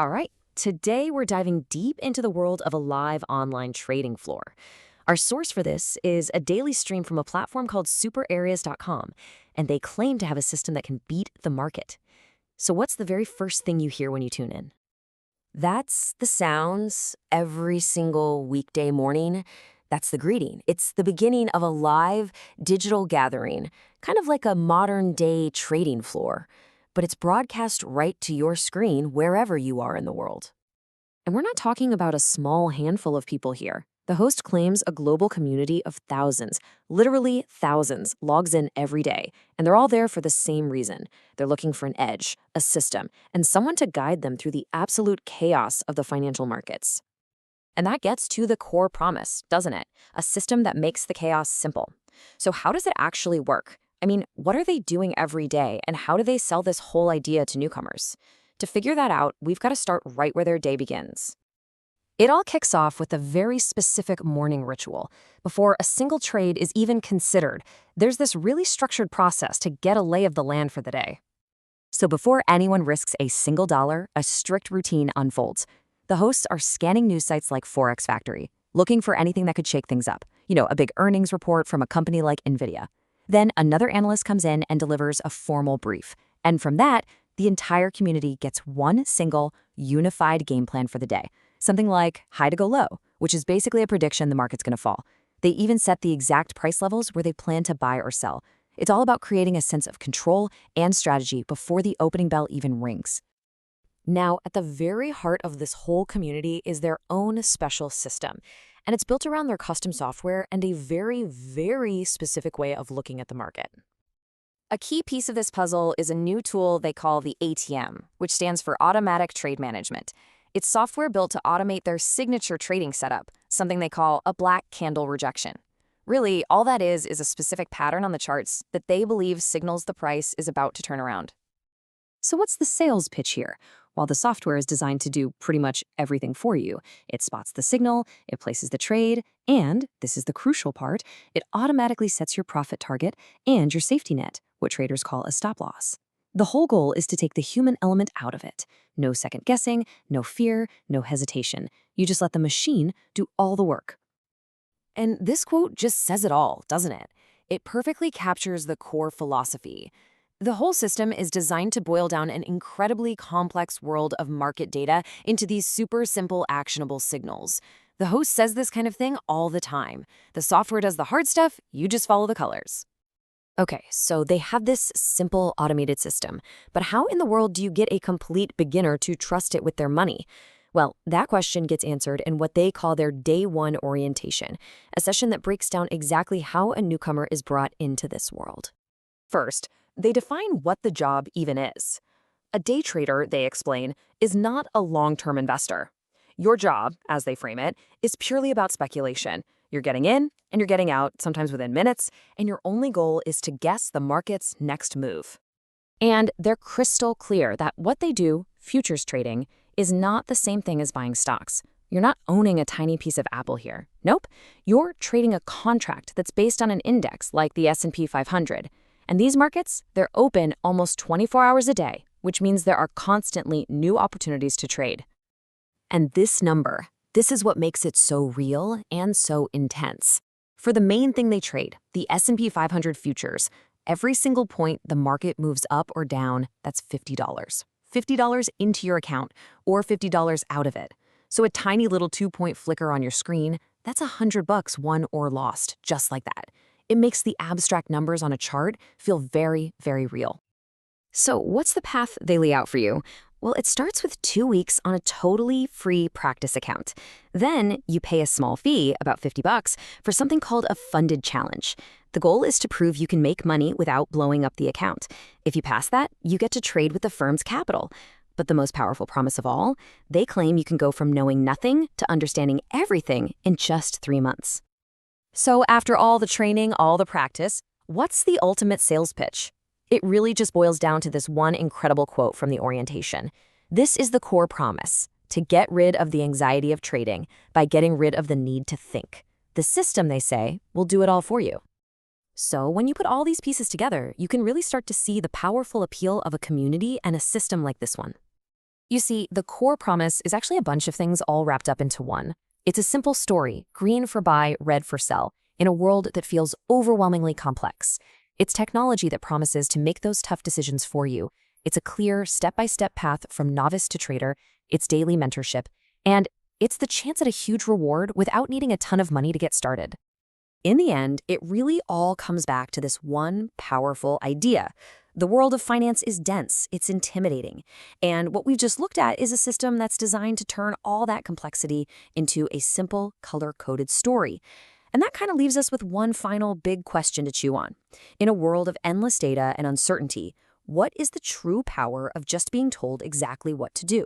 All right, today we're diving deep into the world of a live online trading floor. Our source for this is a daily stream from a platform called SuperAreas.com, and they claim to have a system that can beat the market. So what's the very first thing you hear when you tune in? That's the sounds every single weekday morning. That's the greeting. It's the beginning of a live digital gathering, kind of like a modern-day trading floor. But it's broadcast right to your screen wherever you are in the world. And we're not talking about a small handful of people here. The host claims a global community of thousands, literally thousands, logs in every day, and they're all there for the same reason. They're looking for an edge, a system, and someone to guide them through the absolute chaos of the financial markets. And that gets to the core promise, doesn't it? A system that makes the chaos simple. So how does it actually work? I mean, what are they doing every day, and how do they sell this whole idea to newcomers? To figure that out, we've got to start right where their day begins. It all kicks off with a very specific morning ritual. Before a single trade is even considered, there's this really structured process to get a lay of the land for the day. So before anyone risks a single dollar, a strict routine unfolds. The hosts are scanning news sites like Forex Factory, looking for anything that could shake things up. A big earnings report from a company like NVIDIA. Then another analyst comes in and delivers a formal brief. And from that, the entire community gets one single, unified game plan for the day. Something like high to go low, which is basically a prediction the market's going to fall. They even set the exact price levels where they plan to buy or sell. It's all about creating a sense of control and strategy before the opening bell even rings. Now, at the very heart of this whole community is their own special system. And it's built around their custom software and a very, very specific way of looking at the market. A key piece of this puzzle is a new tool they call the ATM, which stands for Automatic Trade Management. It's software built to automate their signature trading setup, something they call a black candle rejection. Really, all that is a specific pattern on the charts that they believe signals the price is about to turn around. So what's the sales pitch here? While the software is designed to do pretty much everything for you, it spots the signal, it places the trade, and, this is the crucial part, it automatically sets your profit target and your safety net, what traders call a stop loss. The whole goal is to take the human element out of it. No second guessing, no fear, no hesitation. You just let the machine do all the work. And this quote just says it all, doesn't it? It perfectly captures the core philosophy. The whole system is designed to boil down an incredibly complex world of market data into these super simple, actionable signals. The host says this kind of thing all the time. The software does the hard stuff, you just follow the colors. Okay, so they have this simple automated system, but how in the world do you get a complete beginner to trust it with their money? Well, that question gets answered in what they call their Day One orientation, a session that breaks down exactly how a newcomer is brought into this world. First, they define what the job even is. A day trader, they explain, is not a long-term investor. Your job, as they frame it, is purely about speculation. You're getting in and you're getting out, sometimes within minutes, and your only goal is to guess the market's next move. And they're crystal clear that what they do, futures trading, is not the same thing as buying stocks. You're not owning a tiny piece of Apple here. Nope, you're trading a contract that's based on an index like the S&P 500. And these markets, they're open almost 24 hours a day, which means there are constantly new opportunities to trade. And this number, this is what makes it so real and so intense. For the main thing they trade, the S&P 500 futures, every single point the market moves up or down, that's $50. $50 into your account or $50 out of it. So a tiny little 2-point flicker on your screen, that's $100 won or lost, just like that. It makes the abstract numbers on a chart feel very, very real. So what's the path they lay out for you? Well, it starts with 2 weeks on a totally free practice account. Then you pay a small fee, about $50, for something called a funded challenge. The goal is to prove you can make money without blowing up the account. If you pass that, you get to trade with the firm's capital. But the most powerful promise of all, they claim you can go from knowing nothing to understanding everything in just 3 months. So after all the training, all the practice, what's the ultimate sales pitch? It really just boils down to this one incredible quote from the orientation. This is the core promise, to get rid of the anxiety of trading by getting rid of the need to think. The system, they say, will do it all for you. So when you put all these pieces together, you can really start to see the powerful appeal of a community and a system like this one. You see, the core promise is actually a bunch of things all wrapped up into one. It's a simple story, green for buy, red for sell, in a world that feels overwhelmingly complex. It's technology that promises to make those tough decisions for you. It's a clear, step-by-step path from novice to trader. It's daily mentorship. And it's the chance at a huge reward without needing a ton of money to get started. In the end, it really all comes back to this one powerful idea. The world of finance is dense, it's intimidating, and what we've just looked at is a system that's designed to turn all that complexity into a simple, color-coded story. And that kind of leaves us with one final big question to chew on. In a world of endless data and uncertainty, what is the true power of just being told exactly what to do?